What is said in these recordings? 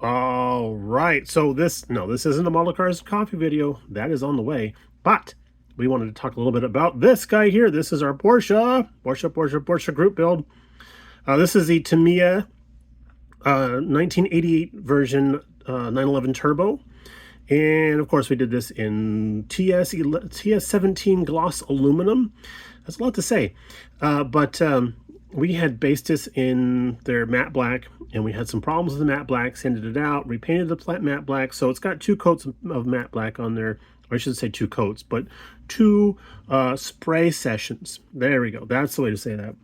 All right. So this isn't a model cars coffee video. That is on the way. But we wanted to talk a little bit about this guy here. This is our Porsche group build. This is the Tamiya 1988 version 911 Turbo. And of course, we did this in TS17 gloss aluminum. That's a lot to say. But we had based this in their matte black, and we had some problems with the matte black, sanded it out, repainted the matte black. So it's got 2 coats of matte black on there. Or I should say 2 coats, but 2 spray sessions. There we go. That's the way to say that.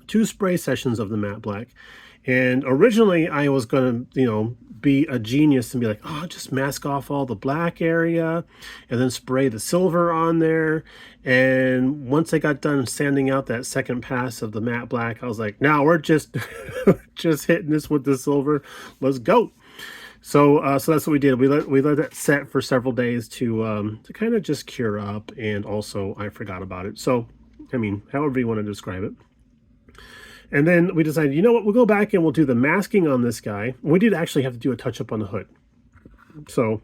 2 spray sessions of the matte black. And originally I was going to, be a genius and be like, oh, just mask off all the black area and then spray the silver on there. And once I got done sanding out that second pass of the matte black, I was like, now we're just just hitting this with the silver. Let's go. So so that's what we did. We let that set for several days to kind of just cure up, and also I forgot about it. So I mean, however you want to describe it. And then we decided, you know what, we'll go back and we'll do the masking on this guy. We did actually have to do a touch-up on the hood. So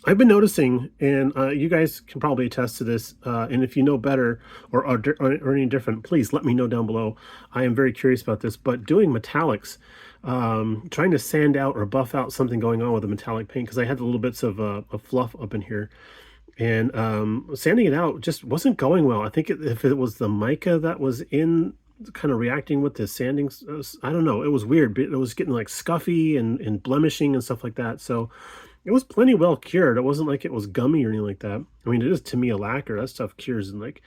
I've been noticing, and you guys can probably attest to this, and if you know better or any different, please let me know down below. I am very curious about this, but doing metallics, trying to sand out or buff out something going on with the metallic paint, because I had the little bits of fluff up in here. And sanding it out just wasn't going well. I think if it was the mica that was in kind of reacting with the sanding, I don't know, it was weird, but it was getting like scuffy and blemishing and stuff like that. So it was plenty well cured. It wasn't like it was gummy or anything like that. I mean, it is Tamiya lacquer. That stuff cures in like,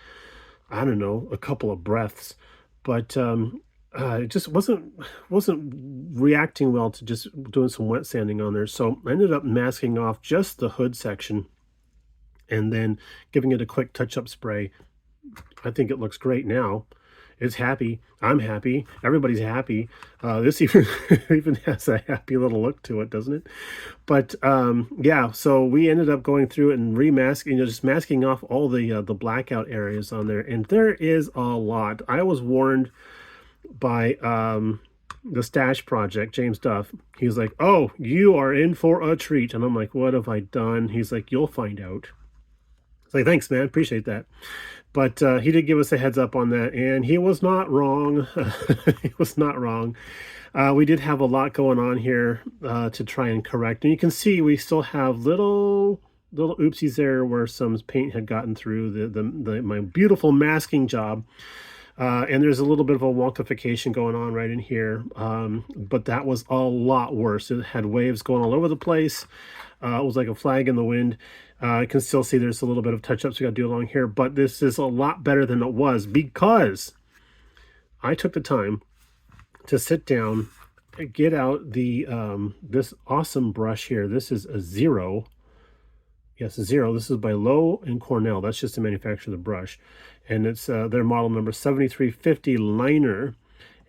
I don't know, a couple of breaths. But it just wasn't reacting well to just doing some wet sanding on there. So I ended up masking off just the hood section and then giving it a quick touch-up spray. I think it looks great now. It's happy. I'm happy. Everybody's happy. This even even has a happy little look to it, doesn't it? But yeah, so we ended up going through it and remasking, just masking off all the blackout areas on there, and there is a lot. I was warned by the Stash Project, James Duff. He's like, "Oh, you are in for a treat," and I'm like, "What have I done?" He's like, "You'll find out." It's like, thanks, man. Appreciate that. But he did give us a heads up on that, and he was not wrong. He was not wrong. We did have a lot going on here to try and correct. And you can see we still have little oopsies there where some paint had gotten through my beautiful masking job. And there's a little bit of a wonkification going on right in here. But that was a lot worse. It had waves going all over the place. It was like a flag in the wind. I can still see there's a little bit of touch-ups we got to do along here, but this is a lot better than it was because I took the time to sit down and get out the this awesome brush here. This is a Zero. Yes, a Zero. This is by Lowe and Cornell. That's just the manufacturer of the brush. And it's their model number 7350 liner.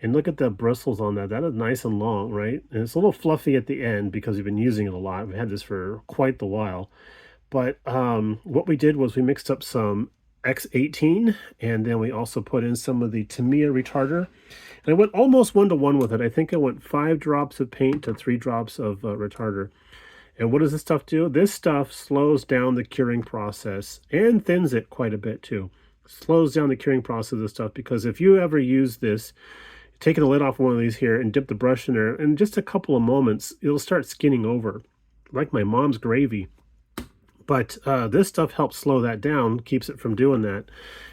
And look at the bristles on that. That is nice and long, right? And it's a little fluffy at the end because we've been using it a lot. We've had this for quite the while. But what we did was we mixed up some X18, and then we also put in some of the Tamiya retarder. And I went almost 1-to-1 with it. I think I went 5 drops of paint to 3 drops of retarder. And what does this stuff do? This stuff slows down the curing process and thins it quite a bit too. Slows down the curing process of this stuff, because if you ever use this, take the lid off one of these here and dip the brush in there, in just a couple of moments, it'll start skinning over, like my mom's gravy. But this stuff helps slow that down, keeps it from doing that.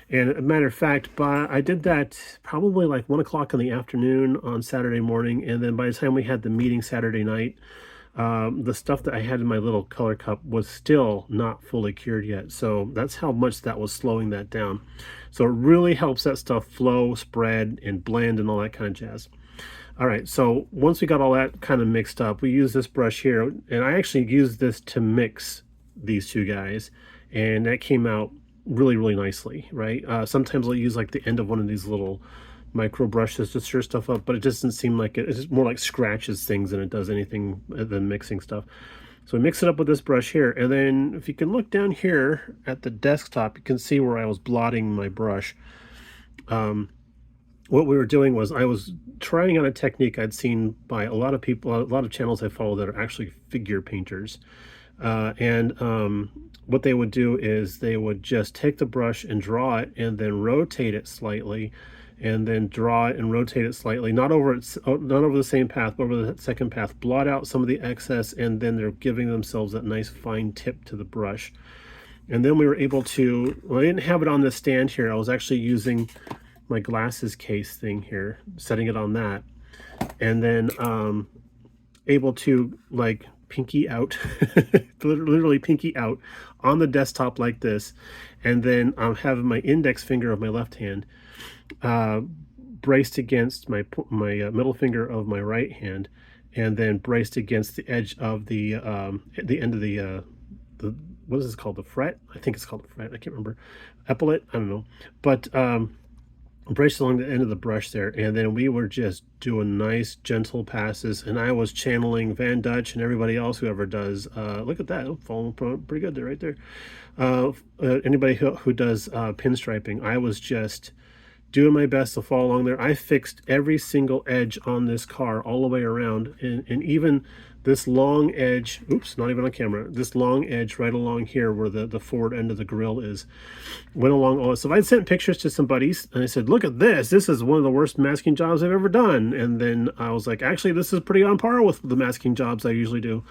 And a matter of fact, I did that probably like 1 o'clock in the afternoon on Saturday morning, and then by the time we had the meeting Saturday night, the stuff that I had in my little color cup was still not fully cured yet. So that's how much that was slowing that down. So it really helps that stuff flow, spread, and blend and all that kind of jazz. All right, so once we got all that kind of mixed up, we use this brush here, and I actually used this to mix these 2 guys, and that came out really nicely, right? Sometimes I'll use like the end of one of these little micro brushes to stir stuff up, but it just doesn't seem like it's more like scratches things than it does anything than mixing stuff. So we mix it up with this brush here, and then if you can look down here at the desktop, you can see where I was blotting my brush. what we were doing was I was trying out a technique I'd seen by a lot of people, a lot of channels I follow that are actually figure painters. And what they would do is they would just take the brush and draw it and then rotate it slightly and then draw it and rotate it slightly, not over not over the same path, but over the second path, blot out some of the excess, and then they're giving themselves that nice fine tip to the brush. And then we were able to, well, I didn't have it on this stand here. I was actually using my glasses case thing here, setting it on that, and then able to like pinky out, literally pinky out on the desktop like this, and then I'm having my index finger of my left hand braced against my middle finger of my right hand, and then braced against the edge of the end of the what is this called, the fret? I think it's called the fret. I can't remember. Epaulet? I don't know. But braced along the end of the brush there, and then we were just doing nice gentle passes, and I was channeling Van Dutch and everybody else, whoever does look at that, I'm falling pretty good there, right there. Anybody who does pinstriping, I was just doing my best to follow along there. I fixed every single edge on this car all the way around, and even this long edge, oops, not even on camera, this long edge right along here where the forward end of the grill is, went along all. So I sent pictures to some buddies and I said, look at this, this is one of the worst masking jobs I've ever done. And then I was like, actually, this is pretty on par with the masking jobs I usually do.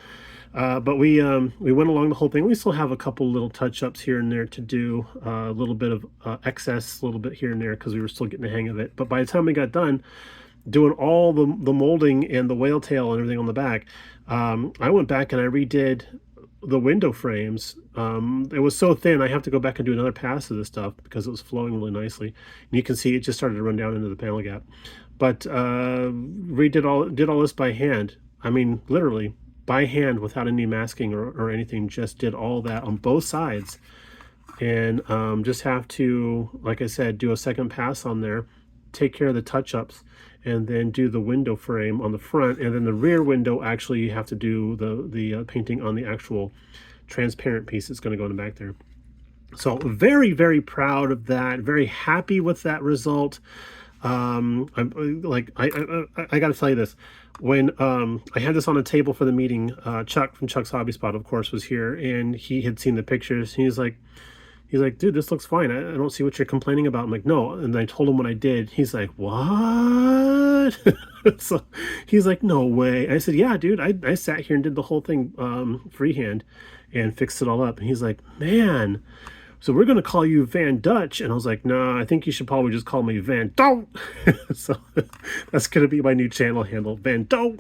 But we went along the whole thing. We still have a couple little touch-ups here and there to do, a little bit of excess, a little bit here and there, because we were still getting the hang of it. But by the time we got done doing all the molding and the whale tail and everything on the back, I went back and I redid the window frames. It was so thin, I have to go back and do another pass of this stuff because it was flowing really nicely. And you can see it just started to run down into the panel gap. But did all this by hand. I mean, literally by hand, without any masking or anything. Just did all that on both sides, and just have to, like I said, do a second pass on there, take care of the touch-ups, and then do the window frame on the front, and then the rear window, actually you have to do the painting on the actual transparent piece that's going to go in the back there. So very, very proud of that, very happy with that result. I'm like, I got to tell you this. When I had this on a table for the meeting, Chuck from Chuck's Hobby Spot, of course, was here, and he had seen the pictures. He's like, dude, this looks fine. I don't see what you're complaining about. I'm like, no. And I told him what I did. He's like, what? So he's like, no way. I said, yeah, dude, I sat here and did the whole thing freehand and fixed it all up. And he's like, man, so we're going to call you Van Dutch. And I was like, no, I think you should probably just call me Van Doe. So that's going to be my new channel handle, Van Doe.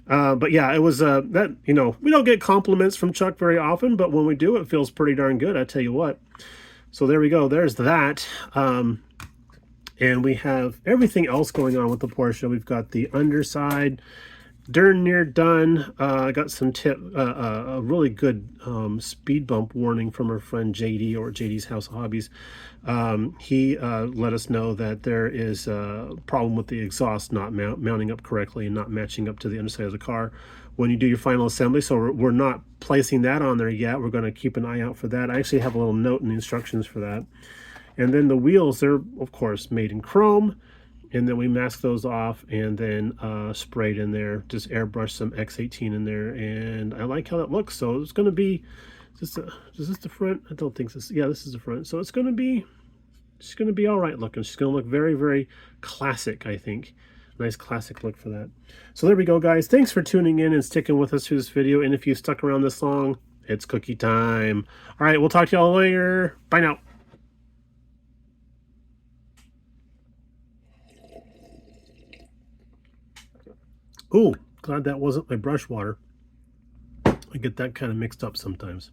But yeah, it was that, you know, we don't get compliments from Chuck very often, but when we do, it feels pretty darn good, I tell you what. So there we go. There's that. And we have everything else going on with the Porsche. We've got the underside darn near done. I got some a really good speed bump warning from our friend JD, or JD's House of Hobbies. He let us know that there is a problem with the exhaust not mounting up correctly and not matching up to the underside of the car when you do your final assembly. So we're not placing that on there yet. We're going to keep an eye out for that. I actually have a little note in the instructions for that. And then the wheels, they're of course made in chrome, and then we mask those off and then sprayed in there, just airbrush some X18 in there, and I like how that looks. So it's going to be, is this the front? I don't think this, yeah, this is the front. So it's going to be, she's going to be all right looking. She's going to look very, very classic, I think. Nice classic look for that. So there we go, guys. Thanks for tuning in and sticking with us through this video. And if you stuck around this long, it's cookie time. All right, we'll talk to y'all later. Bye now. Oh, glad that wasn't my brush water. I get that kind of mixed up sometimes.